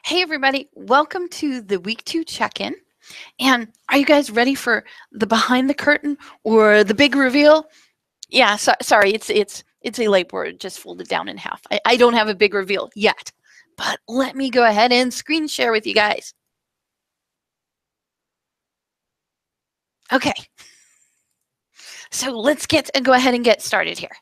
Hey everybody, welcome to the week 2 check-in. And are you guys ready for the behind the curtain or the big reveal? Yeah, sorry, it's a late board just folded down in half. I don't have a big reveal yet, but let me go ahead and screen share with you guys. Okay, so let's go ahead and get started here.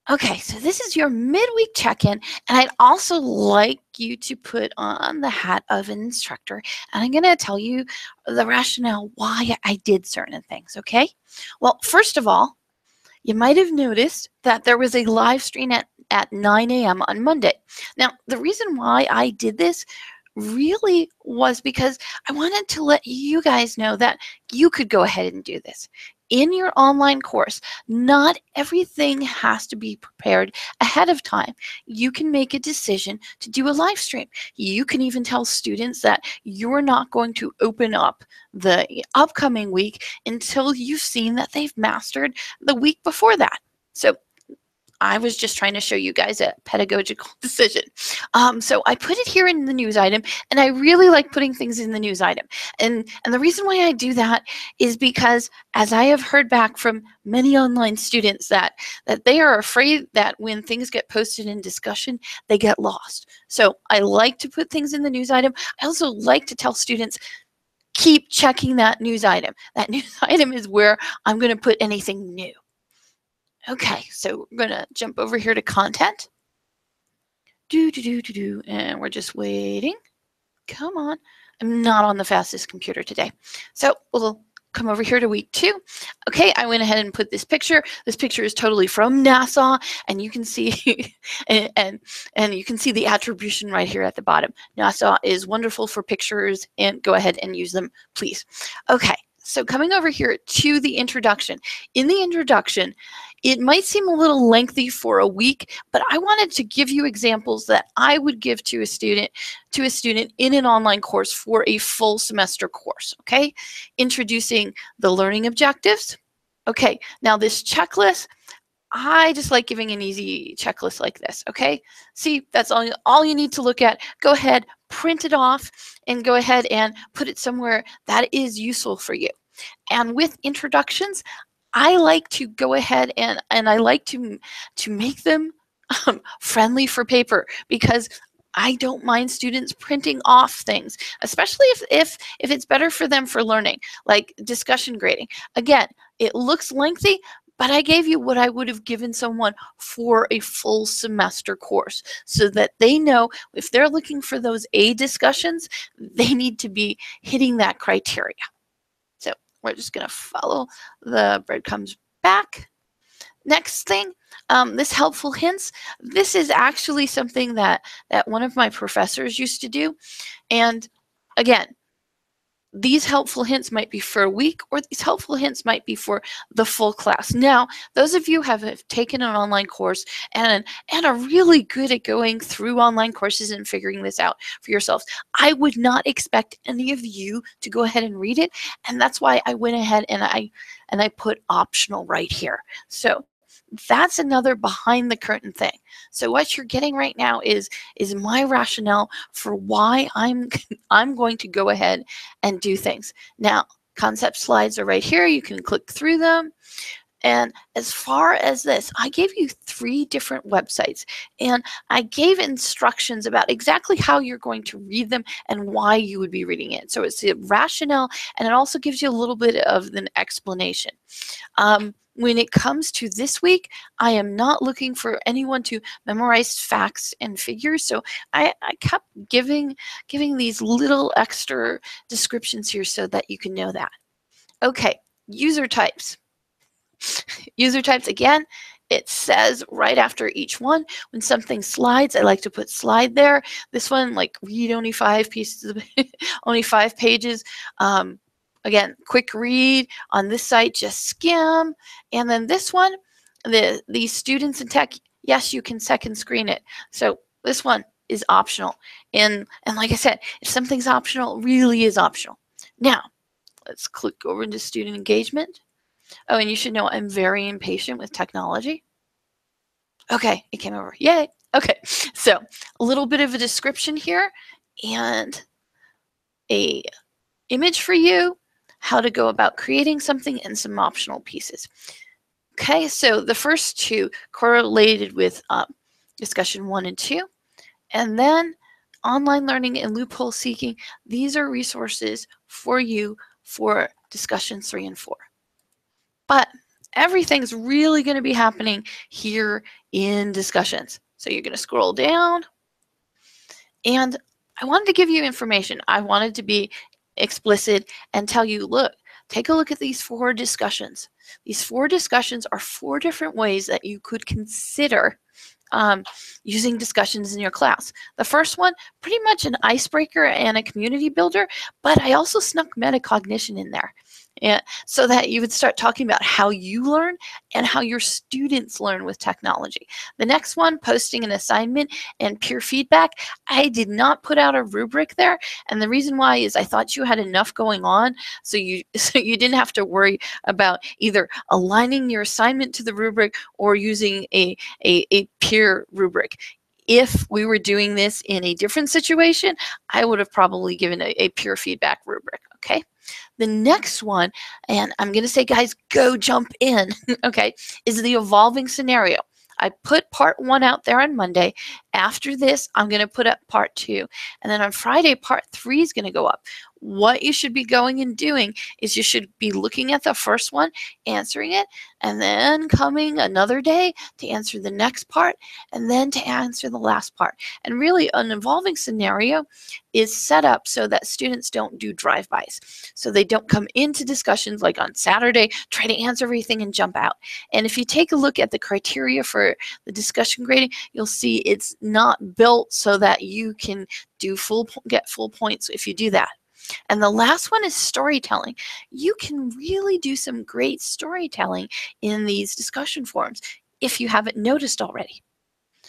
Okay, so this is your midweek check-in, and I'd also like you to put on the hat of an instructor, and I'm going to tell you the rationale why I did certain things, okay? Well, first of all, you might have noticed that there was a live stream at 9 a.m. on Monday. Now, the reason why I did this really was because I wanted to let you guys know that you could go ahead and do this. In your online course, not everything has to be prepared ahead of time. You can make a decision to do a live stream. You can even tell students that you're not going to open up the upcoming week until you've seen that they've mastered the week before that. So I was just trying to show you guys a pedagogical decision. So I put it here in the news item, and I really like putting things in the news item. And the reason why I do that is because, as I have heard back from many online students, that they are afraid that when things get posted in discussion, they get lost. So I like to put things in the news item. I also like to tell students, keep checking that news item. That news item is where I'm going to put anything new. Okay, so we're gonna jump over here to content. And we're just waiting. Come on. I'm not on the fastest computer today. So we'll come over here to week 2. Okay, I went ahead and put this picture. This picture is totally from NASA, and you can see and you can see the attribution right here at the bottom. NASA is wonderful for pictures, and go ahead and use them, please. Okay, so coming over here to the introduction. In the introduction, it might seem a little lengthy for a week, but I wanted to give you examples that I would give to a student in an online course for a full semester course, okay? Introducing the learning objectives. Okay, now this checklist, I just like giving an easy checklist like this, okay? See, that's all you need to look at. Go ahead, print it off, and go ahead and put it somewhere that is useful for you. And with introductions, I like to go ahead and I like to make them friendly for paper, because I don't mind students printing off things, especially if it's better for them for learning, like discussion grading. Again, it looks lengthy, but I gave you what I would have given someone for a full semester course, so that they know if they're looking for those A discussions, they need to be hitting that criteria. So we're just going to follow the breadcrumbs back. Next thing, this helpful hints. This is actually something that one of my professors used to do. And again, these helpful hints might be for a week, or these helpful hints might be for the full class. Now, those of you who have taken an online course and are really good at going through online courses and figuring this out for yourselves, I would not expect any of you to go ahead and read it. And that's why I went ahead and I put optional right here. So that's another behind the curtain thing. So what you're getting right now is my rationale for why I'm going to go ahead and do things. Now, concept slides are right here. You can click through them. And as far as this, I gave you 3 different websites, and I gave instructions about exactly how you're going to read them and why you would be reading it. So it's a rationale, and it also gives you a little bit of an explanation. When it comes to this week, I am not looking for anyone to memorize facts and figures, so I kept giving these little extra descriptions here so that you can know that. Okay, user types. User types, again, it says right after each one, when something slides, I like to put slide there. This one, like read only 5 pieces, only 5 pages. Again, quick read. On this site, just skim. And then this one, the students in tech, yes, you can second screen it. So this one is optional. And like I said, if something's optional, it really is optional. Now, let's click over into student engagement. Oh, and you should know I'm very impatient with technology. Okay, it came over. Yay. Okay, so a little bit of a description here and a image for you, how to go about creating something, and some optional pieces. Okay, so the first two correlated with discussion 1 and 2, and then online learning and loophole seeking. These are resources for you for discussions 3 and 4. But everything's really going to be happening here in discussions. So you're going to scroll down, and I wanted to give you information. I wanted to be explicit and tell you, look, take a look at these 4 discussions. These 4 discussions are 4 different ways that you could consider using discussions in your class. The first one, pretty much an icebreaker and a community builder, but I also snuck metacognition in there. And so that you would start talking about how you learn and how your students learn with technology. The next one, posting an assignment and peer feedback. I did not put out a rubric there, and the reason why is I thought you had enough going on, so you didn't have to worry about either aligning your assignment to the rubric or using a peer rubric. If we were doing this in a different situation, I would have probably given a peer feedback rubric, okay? The next one, and I'm going to say, guys, go jump in, okay, is the evolving scenario. I put part 1 out there on Monday. After this, I'm going to put up part 2. And then on Friday, part 3 is going to go up. What you should be going and doing is you should be looking at the first one, answering it, and then coming another day to answer the next part, and then to answer the last part. And really, an evolving scenario is set up so that students don't do drive-bys. So they don't come into discussions like on Saturday, try to answer everything and jump out. And if you take a look at the criteria for the discussion grading, you'll see it's not built so that you can get full points if you do that. And the last one is storytelling. You can really do some great storytelling in these discussion forums if you haven't noticed already.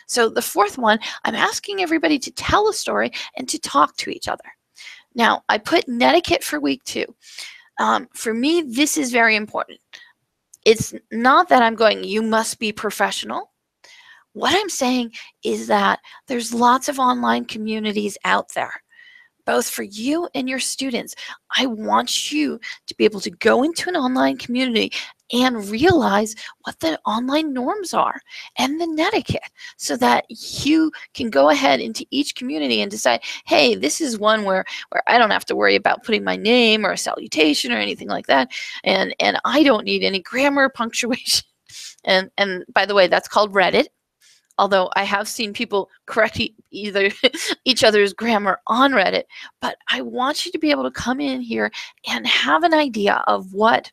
So the fourth one, I'm asking everybody to tell a story and to talk to each other. Now, I put netiquette for week 2. For me, this is very important. It's not that I'm going, you must be professional. What I'm saying is that there's lots of online communities out there, both for you and your students. I want you to be able to go into an online community and realize what the online norms are and the netiquette, so that you can go ahead into each community and decide, hey, this is one where I don't have to worry about putting my name or a salutation or anything like that, and I don't need any grammar, punctuation. And by the way, that's called Reddit. Although I have seen people correct either each other's grammar on Reddit, but I want you to be able to come in here and have an idea of what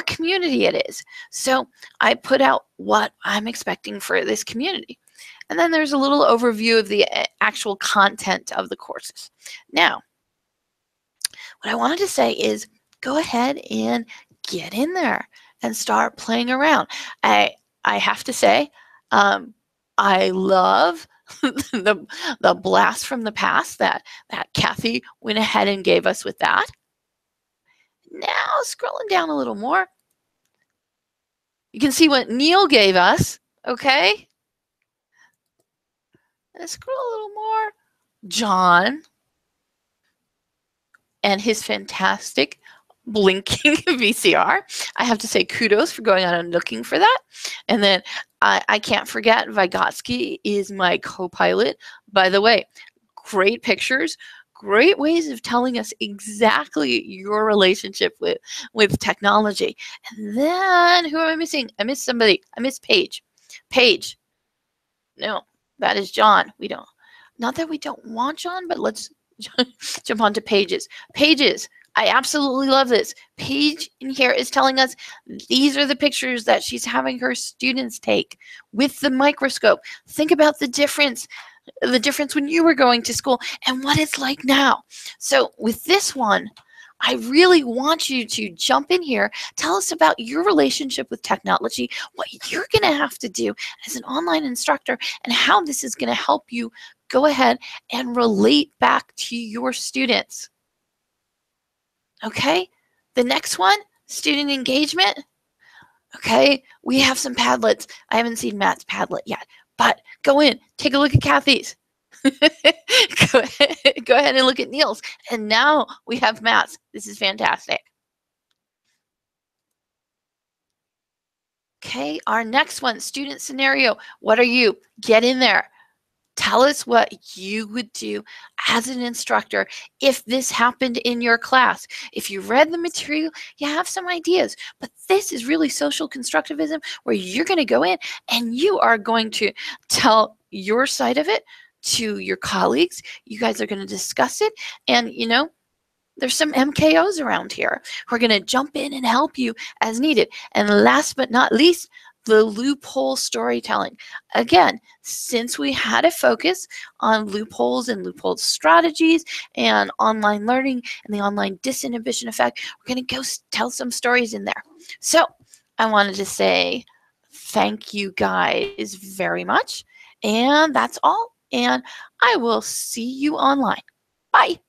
community it is. So I put out what I'm expecting for this community. And then there's a little overview of the actual content of the courses. Now, what I wanted to say is go ahead and get in there and start playing around. I have to say, I love the blast from the past that Kathy went ahead and gave us with that. Now, scrolling down a little more, you can see what Neil gave us, okay? Let's scroll a little more. John and his fantastic blinking VCR. I have to say kudos for going out and looking for that. And then I can't forget Vygotsky is my co-pilot. By the way, great pictures, great ways of telling us exactly your relationship with technology. And then who am I missing? I missed somebody. I missed Paige. Paige. No, that is John. We don't. Not that we don't want John, but let's jump onto Pages. Pages. I absolutely love this. Paige in here is telling us these are the pictures that she's having her students take with the microscope. Think about the difference when you were going to school and what it's like now. So with this one, I really want you to jump in here, tell us about your relationship with technology, what you're going to have to do as an online instructor, and how this is going to help you go ahead and relate back to your students. Okay, the next one, student engagement. Okay, we have some Padlets. I haven't seen Matt's Padlet yet, But go in, take a look at Kathy's. Go ahead and look at Neil's. And now we have maths. This is fantastic. Okay, our next one, student scenario. What are you? Get in there. Tell us what you would do as an instructor if this happened in your class. If you read the material, you have some ideas. But this is really social constructivism, where you're going to go in and you are going to tell your side of it to your colleagues. You guys are going to discuss it. And, you know, there's some MKOs around here who are going to jump in and help you as needed. And last but not least, the loophole storytelling. Again, since we had a focus on loopholes and loophole strategies and online learning and the online disinhibition effect, we're going to go tell some stories in there. So I wanted to say thank you guys very much. And that's all. And I will see you online. Bye.